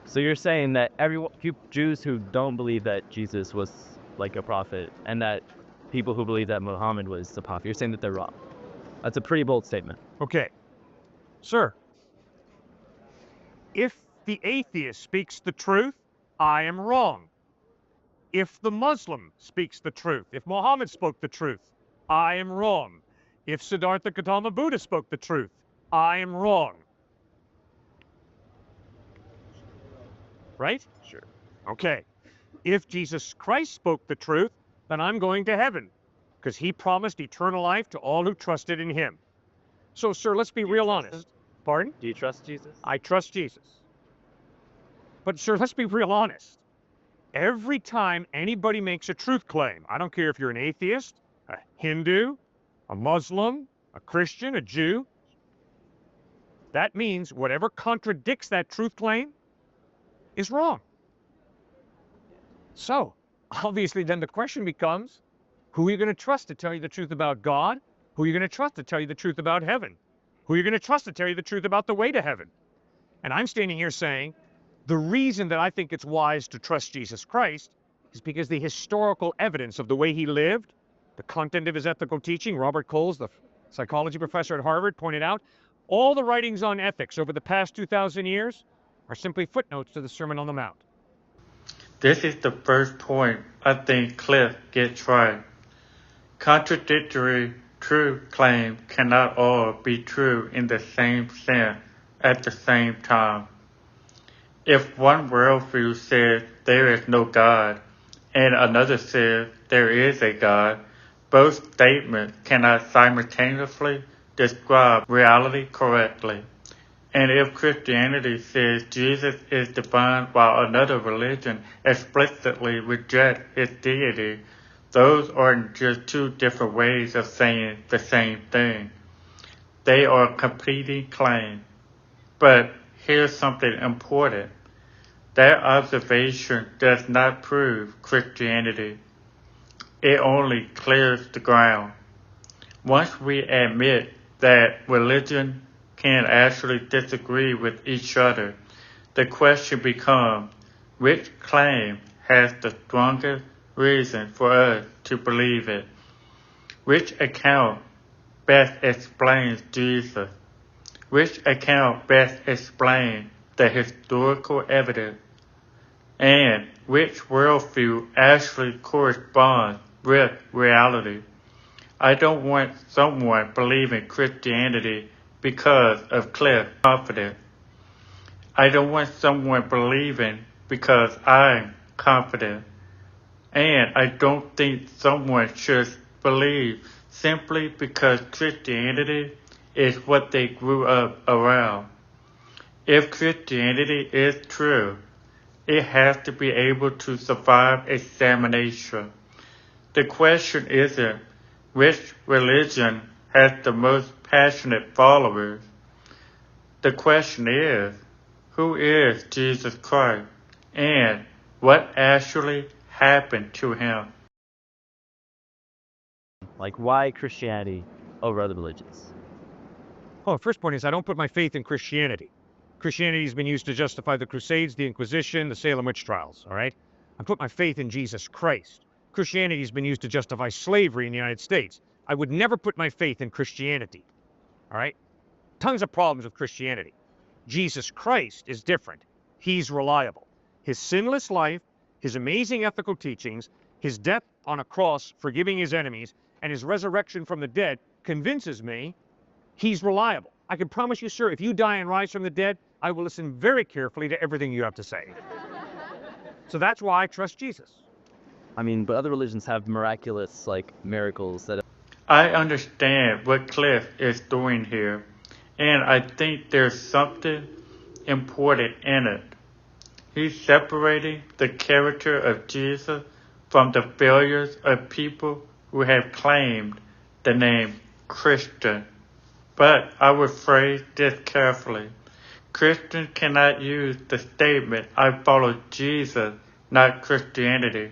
So you're saying that Jews who don't believe that Jesus was like a prophet, and that people who believe that Muhammad was a prophet, you're saying that they're wrong. That's a pretty bold statement. Okay. Sir, if the atheist speaks the truth, I am wrong. If the Muslim speaks the truth, if Muhammad spoke the truth, I am wrong. If Siddhartha Gautama Buddha spoke the truth, I am wrong. Right? Sure. Okay. If Jesus Christ spoke the truth, then I'm going to heaven, because he promised eternal life to all who trusted in him. So, sir, let's be real honest. Pardon? Do you trust Jesus? I trust Jesus. But, sir, let's be real honest. Every time anybody makes a truth claim, I don't care if you're an atheist, a Hindu, a Muslim, a Christian, a Jew, that means whatever contradicts that truth claim is wrong. So, obviously, then the question becomes, who are you going to trust to tell you the truth about God? Who are you going to trust to tell you the truth about heaven? Who are you going to trust to tell you the truth about the way to heaven? And I'm standing here saying, the reason that I think it's wise to trust Jesus Christ is because the historical evidence of the way he lived, the content of his ethical teaching, Robert Coles, the psychology professor at Harvard, pointed out, all the writings on ethics over the past 2,000 years are simply footnotes to the Sermon on the Mount. This is the first point I think Cliffe gets right. Contradictory truth claims cannot all be true in the same sense at the same time. If one worldview says there is no God and another says there is a God, both statements cannot simultaneously describe reality correctly. And if Christianity says Jesus is divine while another religion explicitly rejects his deity, those aren't just two different ways of saying the same thing. They are competing claims. But here's something important. That observation does not prove Christianity. It only clears the ground. Once we admit that religion can actually disagree with each other, the question becomes, which claim has the strongest reason for us to believe it? Which account best explains Jesus? Which account best explains the historical evidence? And which worldview actually corresponds with reality? I don't want someone believing Christianity because of Cliffe's confidence. I don't want someone believing because I'm confident. And I don't think someone should believe simply because Christianity is what they grew up around. If Christianity is true, it has to be able to survive examination. The question isn't which religion has the most passionate followers. The question is, who is Jesus Christ and what actually happened to him? Like, why Christianity over other religions? Well, the first point is I don't put my faith in Christianity. Christianity has been used to justify the Crusades, the Inquisition, the Salem witch trials, all right? I put my faith in Jesus Christ. Christianity has been used to justify slavery in the United States. I would never put my faith in Christianity, all right? Tons of problems with Christianity. Jesus Christ is different. He's reliable. His sinless life, his amazing ethical teachings, his death on a cross forgiving his enemies, and his resurrection from the dead convinces me he's reliable. I can promise you, sir, if you die and rise from the dead, I will listen very carefully to everything you have to say. So that's why I trust Jesus. I mean, but other religions have miraculous, like, miracles that... I understand what Cliffe is doing here, and I think there's something important in it. He's separating the character of Jesus from the failures of people who have claimed the name Christian. But I would phrase this carefully. Christians cannot use the statement, I follow Jesus, not Christianity,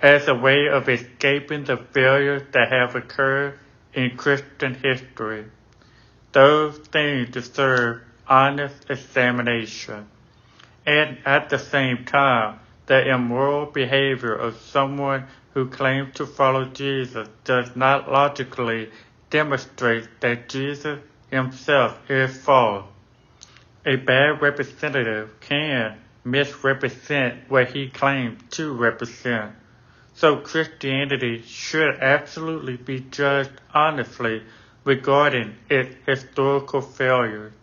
as a way of escaping the failures that have occurred in Christian history. Those things deserve honest examination. And at the same time, the immoral behavior of someone who claims to follow Jesus does not logically demonstrate that Jesus himself is false. A bad representative can misrepresent what he claims to represent. So Christianity should absolutely be judged honestly regarding its historical failures.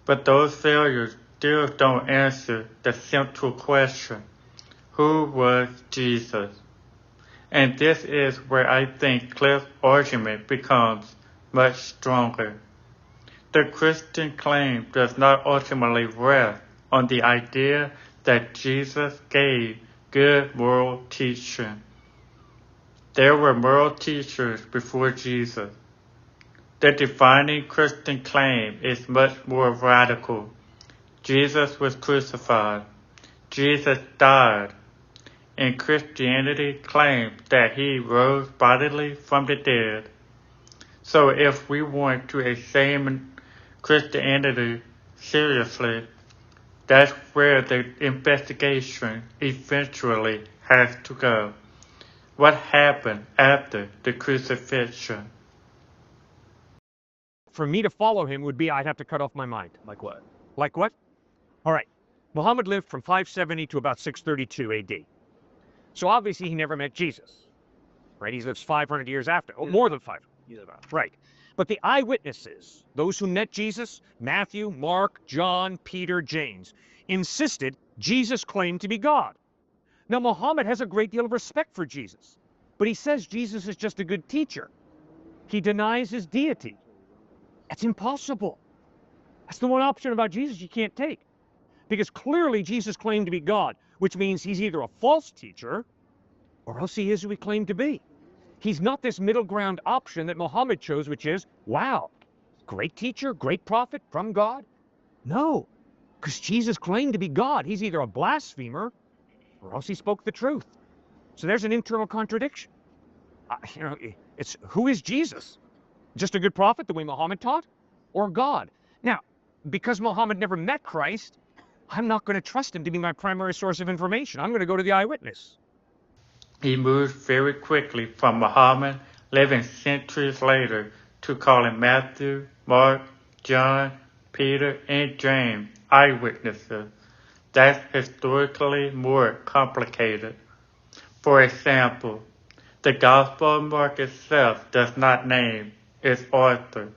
But those failures still don't answer the central question: who was Jesus? And this is where I think Cliffe's argument becomes much stronger. The Christian claim does not ultimately rest on the idea that Jesus gave good moral teaching. There were moral teachers before Jesus. The defining Christian claim is much more radical. Jesus was crucified. Jesus died. And Christianity claims that he rose bodily from the dead. So if we want to examine Christianity seriously, that's where the investigation eventually has to go. What happened after the crucifixion? For me to follow him would be I'd have to cut off my mind. Like what? Like what? All right. Muhammad lived from 570 to about 632 AD. So obviously he never met Jesus. Right? He lives 500 years after. Oh, more than 500. Right. But the eyewitnesses, those who met Jesus, Matthew, Mark, John, Peter, James, insisted Jesus claimed to be God. Now, Muhammad has a great deal of respect for Jesus, but he says Jesus is just a good teacher. He denies his deity. That's impossible. That's the one option about Jesus you can't take. Because clearly Jesus claimed to be God, which means he's either a false teacher or else he is who he claimed to be. He's not this middle ground option that Muhammad chose, which is, wow, great teacher, great prophet from God. No, because Jesus claimed to be God. He's either a blasphemer or else he spoke the truth. So there's an internal contradiction. It's who is Jesus? Just a good prophet, the way Muhammad taught, or God? Now, because Muhammad never met Christ, I'm not going to trust him to be my primary source of information. I'm going to go to the eyewitness. He moved very quickly from Muhammad living centuries later to calling Matthew, Mark, John, Peter, and James eyewitnesses. That's historically more complicated. For example, the Gospel of Mark itself does not name its author.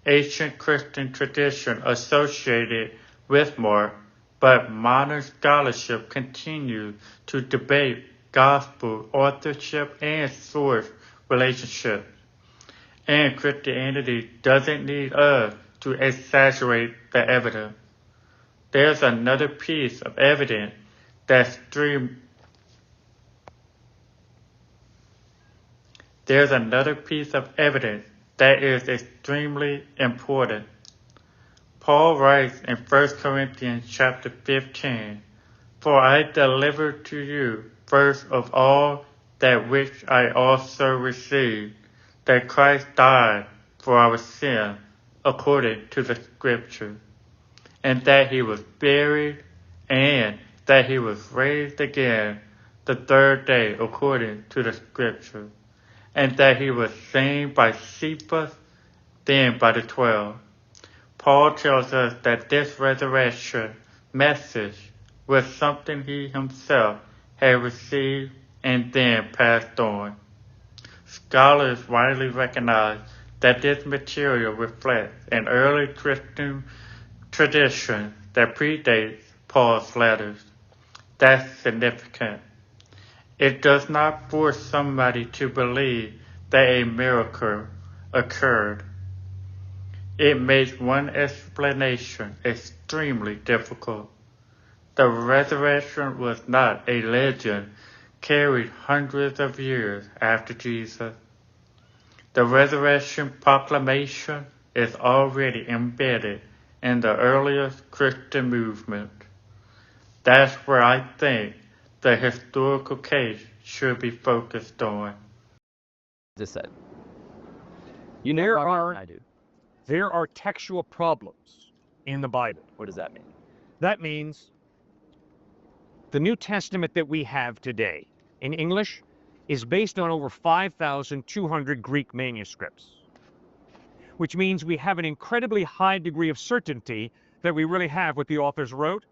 Ancient Christian tradition associated with Mark, but modern scholarship continues to debate gospel authorship and source relationships. And Christianity doesn't need us to exaggerate the evidence. There's another piece of evidence that is extremely important. Paul writes in 1 Corinthians chapter 15, "For I delivered to you first of all that which I also received, that Christ died for our sin according to the Scripture, and that he was buried, and that he was raised again the third day according to the Scripture, and that he was seen by Cephas, then by the 12. Paul tells us that this resurrection message was something he himself had received and then passed on. Scholars widely recognize that this material reflects an early Christian tradition that predates Paul's letters. That's significant. It does not force somebody to believe that a miracle occurred. It makes one explanation extremely difficult. The resurrection was not a legend carried hundreds of years after Jesus. The resurrection proclamation is already embedded in the earliest Christian movement. That's where I think the historical case should be focused on. Just said. There are textual problems in the Bible. What does that mean? That means the New Testament that we have today in English is based on over 5,200 Greek manuscripts, which means we have an incredibly high degree of certainty that we really have what the authors wrote,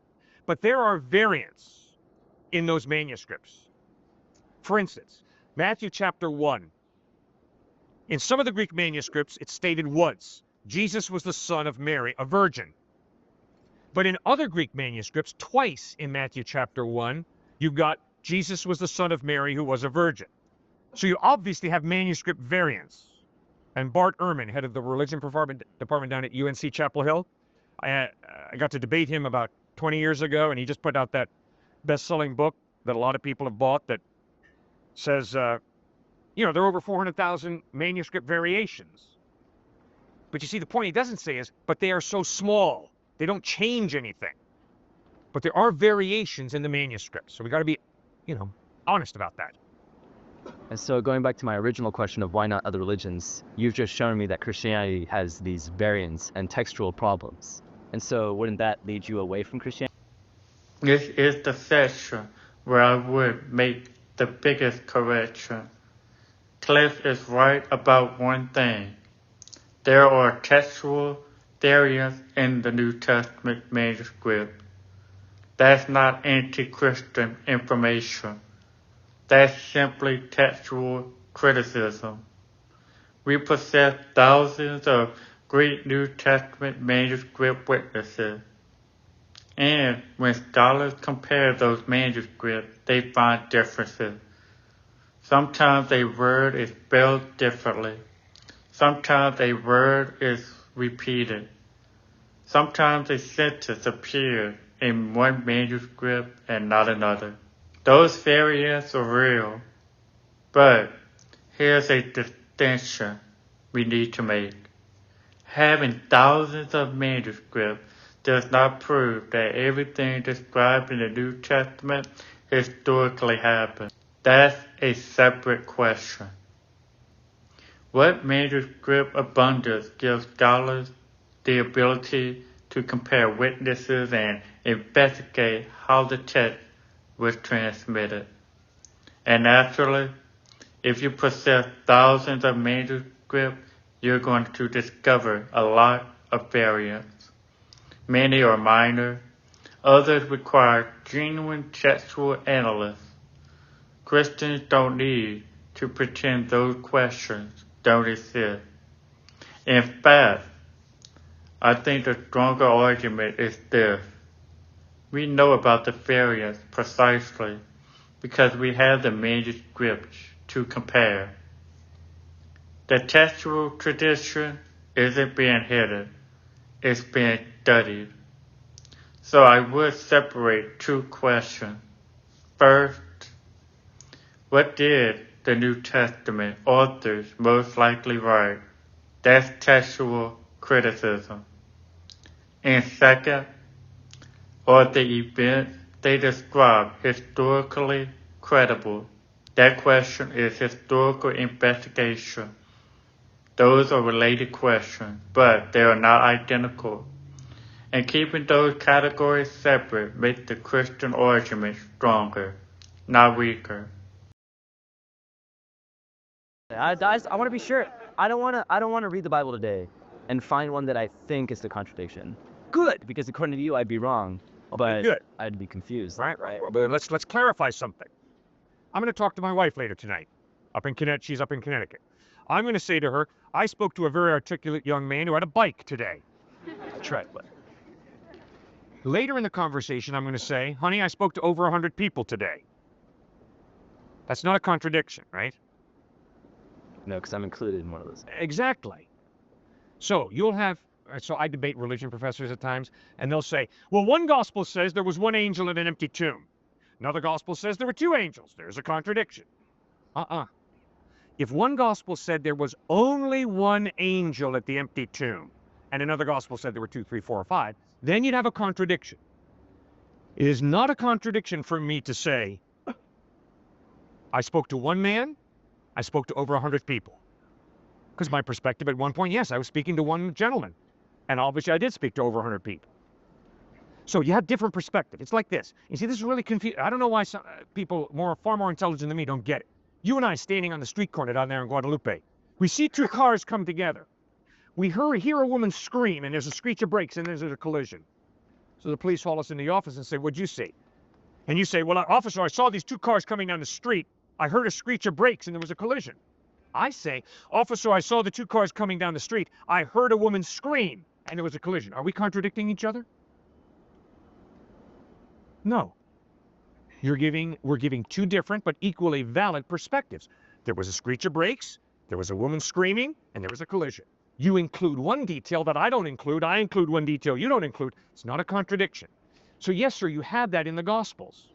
but there are variants in those manuscripts. For instance, Matthew chapter 1. In some of the Greek manuscripts, it's stated once, Jesus was the son of Mary, a virgin. But in other Greek manuscripts, twice in Matthew chapter 1, you've got Jesus was the son of Mary who was a virgin. So you obviously have manuscript variants. And Bart Ehrman, head of the religion department down at UNC Chapel Hill, I got to debate him about 20 years ago, and he just put out that best-selling book that a lot of people have bought that says, there are over 400,000 manuscript variations. But you see, the point he doesn't say is, but they are so small. They don't change anything. But there are variations in the manuscripts. So we got to be, honest about that. And so going back to my original question of why not other religions, you've just shown me that Christianity has these variants and textual problems. And so wouldn't that lead you away from Christianity? This is the section where I would make the biggest correction. Cliffe is right about one thing. There are textual variants in the New Testament manuscript. That's not anti-Christian information. That's simply textual criticism. We possess thousands of Greek New Testament manuscript witnesses. And when scholars compare those manuscripts, they find differences. Sometimes a word is spelled differently. Sometimes a word is repeated. Sometimes a sentence appears in one manuscript and not another. Those variants are real, but here's a distinction we need to make. Having thousands of manuscripts does not prove that everything described in the New Testament historically happened. That's a separate question. What manuscript abundance gives scholars the ability to compare witnesses and investigate how the text was transmitted. And naturally, if you possess thousands of manuscripts, you're going to discover a lot of variants. Many are minor, others require genuine textual analysis. Christians don't need to pretend those questions don't exist. In fact, I think the stronger argument is this. We know about the variants precisely because we have the manuscripts to compare. The textual tradition isn't being hidden, it's being studied. So I would separate two questions. First, what did the New Testament authors most likely write? That's textual criticism. And second, are the events they describe historically credible? That question is historical investigation. Those are related questions, but they are not identical. And keeping those categories separate makes the Christian argument stronger, not weaker. I want to be sure. I don't want to read the Bible today and find one that I think is the contradiction. Good, because according to you, I'd be wrong, but Good. I'd be confused. Right. But let's clarify something. I'm going to talk to my wife later tonight. She's up in Connecticut. I'm going to say to her, I spoke to a very articulate young man who had a bike today. That's right. But Later in the conversation, I'm going to say, honey, I spoke to over 100 people today. That's not a contradiction, right? no, because I'm included in one of those. Exactly. So I debate religion professors at times, and they'll say, well, one gospel says there was one angel in an empty tomb. Another gospel says there were two angels. There's a contradiction. If one gospel said there was only one angel at the empty tomb, and another gospel said there were 2, 3, 4, or 5, then you'd have a contradiction. It is not a contradiction for me to say, I spoke to one man, I spoke to over 100 people. Because my perspective at one point, yes, I was speaking to one gentleman. And obviously I did speak to over 100 people. So you have different perspective. It's like this. You see, this is really confusing. I don't know why some people far more intelligent than me don't get it. You and I standing on the street corner down there in Guadalupe. We see two cars come together. We hear a woman scream, and there's a screech of brakes, and there's a collision. So the police haul us in the office and say, "What'd you see?" And you say, "Well, officer, I saw these two cars coming down the street. I heard a screech of brakes, and there was a collision." I say, "Officer, I saw the two cars coming down the street. I heard a woman scream, and there was a collision." Are we contradicting each other? No. We're giving two different but equally valid perspectives. There was a screech of brakes, there was a woman screaming, and there was a collision. You include one detail that I don't include. I include one detail you don't include. It's not a contradiction. So yes, sir, you have that in the Gospels.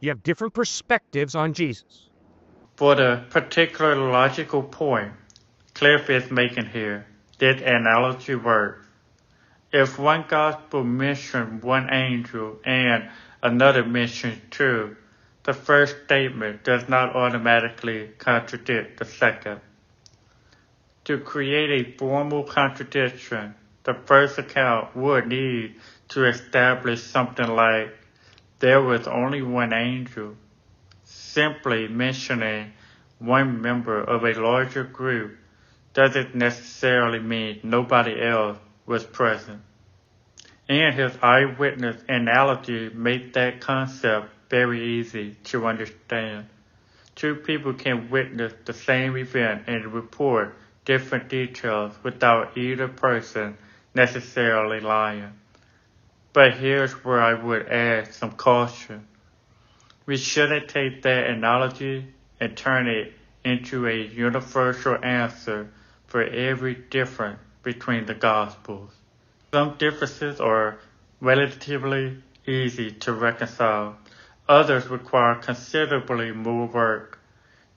You have different perspectives on Jesus. For the particular logical point Cliffe is making here, this analogy works. If one gospel mentions one angel and another mentions two, the first statement does not automatically contradict the second. To create a formal contradiction, the first account would need to establish something like, there was only one angel. Simply mentioning one member of a larger group doesn't necessarily mean nobody else was present. And his eyewitness analogy makes that concept very easy to understand. Two people can witness the same event and report different details without either person necessarily lying. But here's where I would add some caution. We shouldn't take that analogy and turn it into a universal answer for every difference between the Gospels. Some differences are relatively easy to reconcile. Others require considerably more work.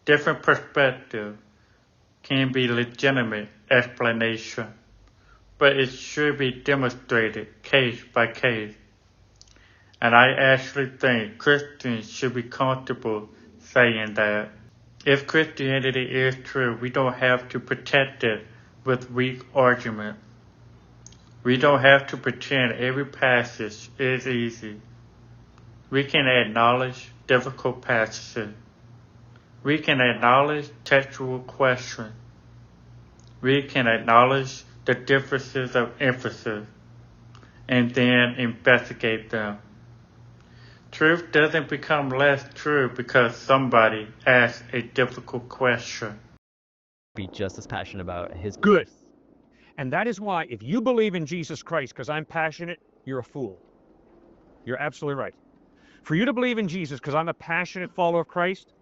Different perspectives can be legitimate explanation, but it should be demonstrated case by case. And I actually think Christians should be comfortable saying that. If Christianity is true, we don't have to protect it with weak arguments. We don't have to pretend every passage is easy. We can acknowledge difficult passages. We can acknowledge textual questions. We can acknowledge the differences of emphasis and then investigate them. Truth doesn't become less true because somebody asks a difficult question. Be just as passionate about his Good. And that is why, if you believe in Jesus Christ because I'm passionate, you're a fool. You're absolutely right. For you to believe in Jesus because I'm a passionate follower of Christ,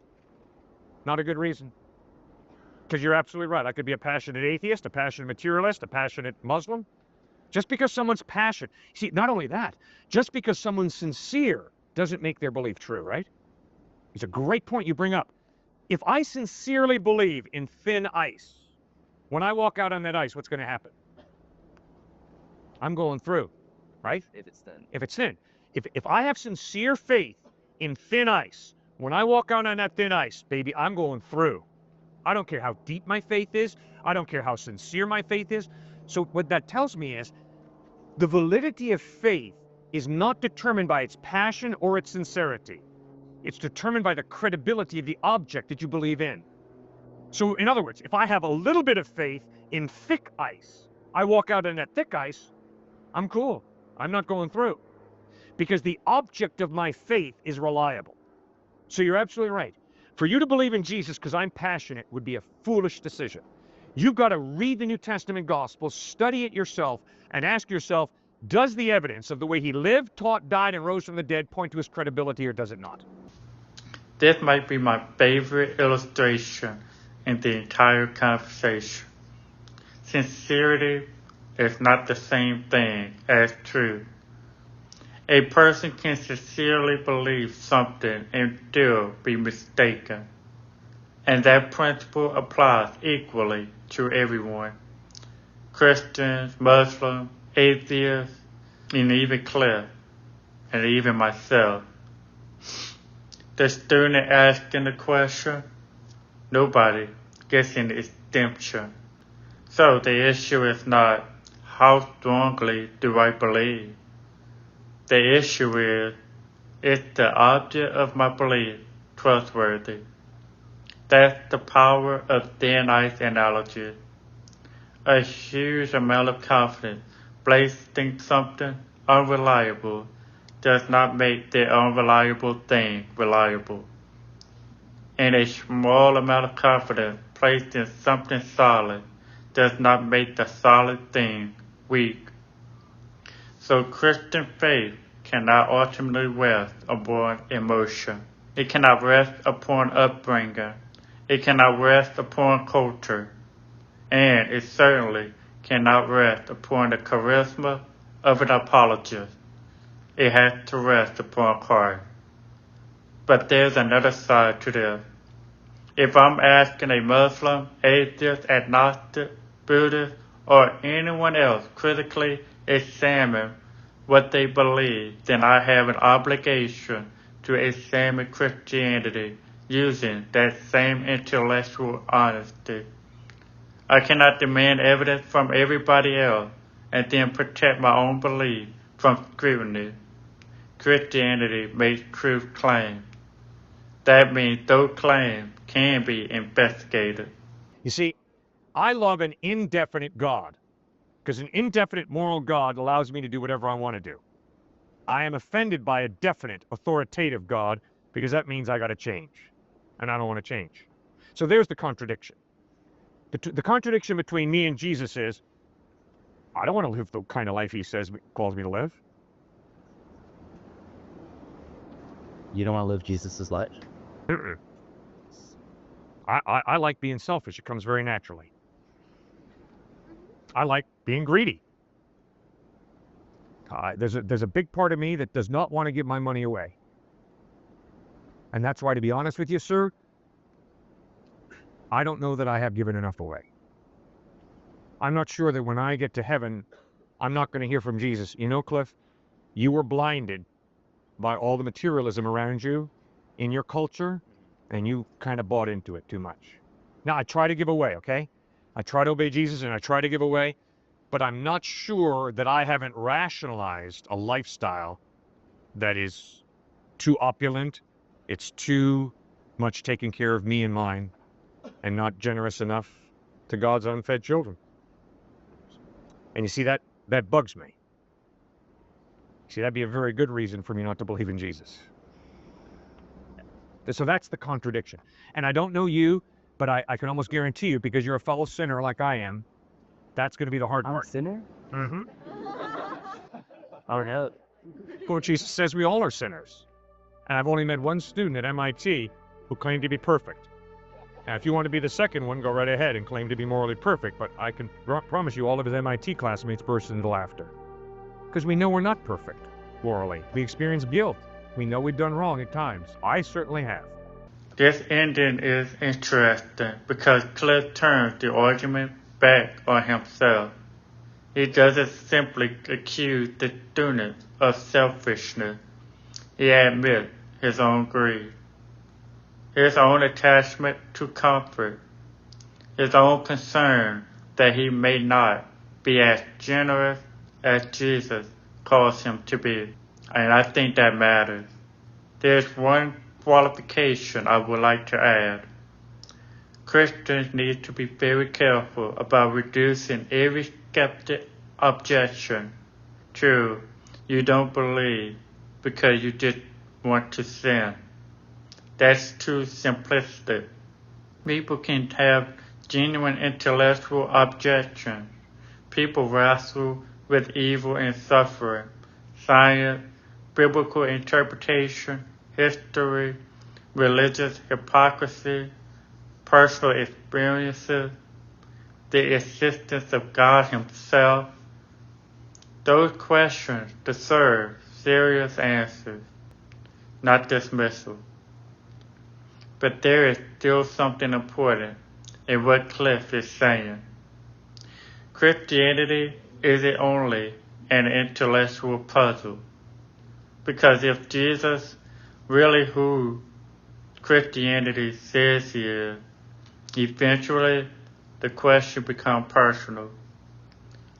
not a good reason. Because you're absolutely right. I could be a passionate atheist, a passionate materialist, a passionate Muslim. Just because someone's passionate. See, not only that, just because someone's sincere doesn't make their belief true, right? It's a great point you bring up. If I sincerely believe in thin ice, when I walk out on that ice, what's going to happen? I'm going through, right? if it's thin. If it's thin. If I have sincere faith in thin ice, when I walk out on that thin ice, baby, I'm going through. I don't care how deep my faith is. I don't care how sincere my faith is. So what that tells me is the validity of faith is not determined by its passion or its sincerity. It's determined by the credibility of the object that you believe in. So in other words, if I have a little bit of faith in thick ice, I walk out on that thick ice, I'm cool. I'm not going through. Because the object of my faith is reliable. So you're absolutely right. For you to believe in Jesus because I'm passionate would be a foolish decision. You've got to read the New Testament gospel, study it yourself, and ask yourself, does the evidence of the way he lived, taught, died, and rose from the dead point to his credibility, or does it not? This might be my favorite illustration in the entire conversation. Sincerity is not the same thing as truth. A person can sincerely believe something and still be mistaken. And that principle applies equally to everyone. Christians, Muslims, atheists, and even Cliffe, and even myself. The student asking the question, nobody gets an exemption. So the issue is not, how strongly do I believe? The issue is the object of my belief trustworthy? That's the power of thin ice analogy. A huge amount of confidence placed in something unreliable does not make the unreliable thing reliable. And a small amount of confidence placed in something solid does not make the solid thing weak. So Christian faith cannot ultimately rest upon emotion. It cannot rest upon upbringing. It cannot rest upon culture. And it certainly cannot rest upon the charisma of an apologist. It has to rest upon Christ. But there's another side to this. If I'm asking a Muslim, atheist, agnostic, Buddhist, or anyone else critically examine what they believe, then I have an obligation to examine Christianity using that same intellectual honesty. I cannot demand evidence from everybody else and then protect my own belief from scrutiny. Christianity makes truth claims. That means those claims can be investigated. You see, I love an indefinite God, because an indefinite moral God allows me to do whatever I want to do. I am offended by a definite, authoritative God, because that means I got to change, and I don't want to change. So there's the contradiction. The contradiction between me and Jesus is, I don't want to live the kind of life he calls me to live. You don't want to live Jesus' life? Mm-mm. I like being selfish. It comes very naturally. I like being greedy. There's a big part of me that does not want to give my money away. And that's why, to be honest with you, sir, I don't know that I have given enough away. I'm not sure that when I get to heaven, I'm not going to hear from Jesus. You know, Cliff, you were blinded by all the materialism around you in your culture, and you kind of bought into it too much. Now, I try to give away, okay? I try to obey Jesus, and I try to give away, but I'm not sure that I haven't rationalized a lifestyle that is too opulent. It's too much taking care of me and mine, and not generous enough to God's unfed children. And you see, that bugs me. See, that'd be a very good reason for me not to believe in Jesus. So that's the contradiction. And I don't know you, but I can almost guarantee you, because you're a fellow sinner like I am, that's going to be the hard part. I'm a sinner? Mm-hmm. Oh, no. Well, Jesus says we all are sinners. And I've only met one student at MIT who claimed to be perfect. Now, if you want to be the second one, go right ahead and claim to be morally perfect, but I can promise you all of his MIT classmates burst into laughter. Because we know we're not perfect, morally. We experience guilt. We know we've done wrong at times. I certainly have. This ending is interesting because Cliff turns the argument back on himself. He doesn't simply accuse the student of selfishness. He admits his own greed, his own attachment to comfort, his own concern that he may not be as generous as Jesus calls him to be. And I think that matters. There's one qualification I would like to add. Christians need to be very careful about reducing every skeptic objection to you don't believe because you just want to sin. That's too simplistic. People can have genuine intellectual objections. People wrestle with evil and suffering, science, biblical interpretation, history, religious hypocrisy, personal experiences, the existence of God Himself. Those questions deserve serious answers, not dismissal. But there is still something important in what Cliff is saying. Christianity isn't only an intellectual puzzle. Because if Jesus really who Christianity says he is, eventually the question becomes personal.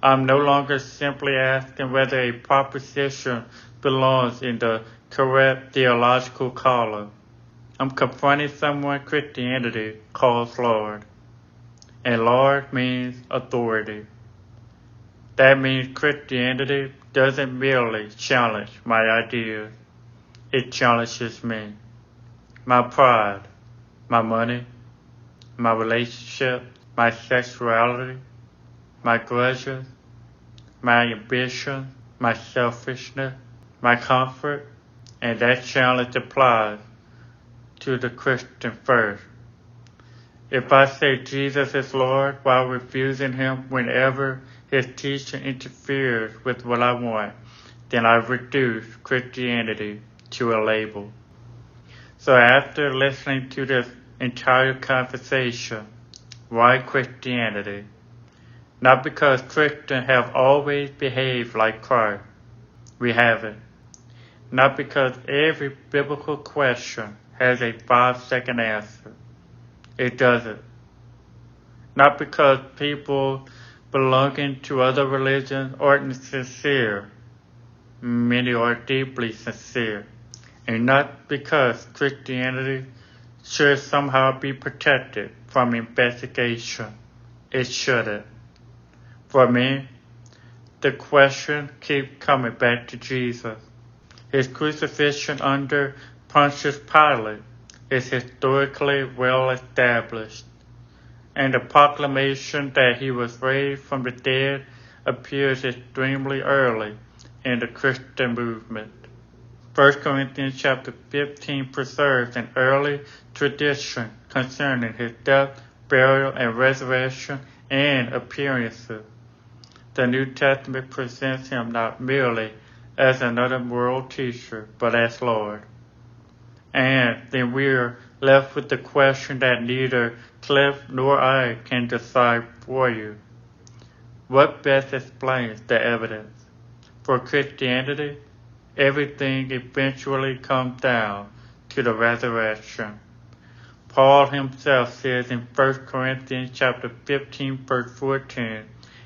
I'm no longer simply asking whether a proposition belongs in the correct theological column. I'm confronting someone Christianity calls Lord. And Lord means authority. That means Christianity doesn't merely challenge my ideas. It challenges me. My pride, my money, my relationship, my sexuality, my grudges, my ambition, my selfishness, my comfort, and that challenge applies to the Christian first. If I say Jesus is Lord while refusing Him whenever His teaching interferes with what I want, then I reduce Christianity to a label. So after listening to this entire conversation, why Christianity? Not because Christians have always behaved like Christ. We haven't. Not because every biblical question has a 5-second answer. It doesn't. Not because people belonging to other religions aren't sincere. Many are deeply sincere. And not because Christianity should somehow be protected from investigation. It shouldn't. For me, the question keeps coming back to Jesus. His crucifixion under Pontius Pilate is historically well established, and the proclamation that he was raised from the dead appears extremely early in the Christian movement. 1 Corinthians chapter 15 preserves an early tradition concerning his death, burial, and resurrection and appearances. The New Testament presents him not merely as another moral teacher, but as Lord. And then we're left with the question that neither Cliffe nor I can decide for you. What best explains the evidence? For Christianity, everything eventually comes down to the resurrection. Paul himself says in 1 Corinthians chapter 15, verse 14,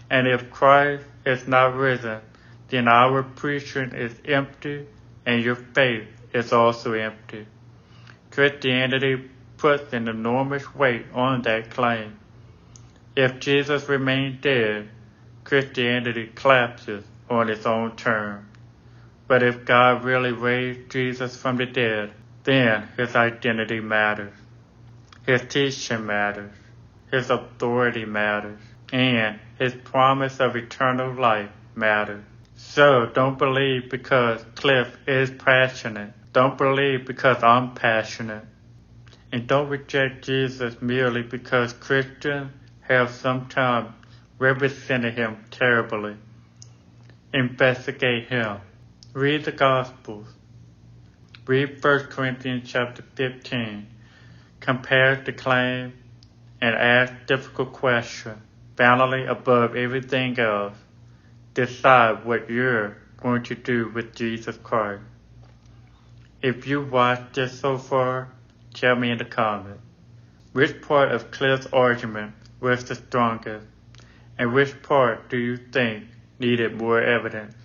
and if Christ is not risen, then our preaching is empty and your faith is also empty. Christianity puts an enormous weight on that claim. If Jesus remained dead, Christianity collapses on its own terms. But if God really raised Jesus from the dead, then his identity matters. His teaching matters. His authority matters. And his promise of eternal life matters. So don't believe because Cliffe is passionate. Don't believe because I'm passionate. And don't reject Jesus merely because Christians have sometimes represented him terribly. Investigate him. Read the Gospels. Read 1 Corinthians chapter 15. Compare the claim and ask difficult questions. Finally, above everything else, decide what you're going to do with Jesus Christ. If you watched this so far, tell me in the comments. Which part of Cliffe's argument was the strongest? And which part do you think needed more evidence?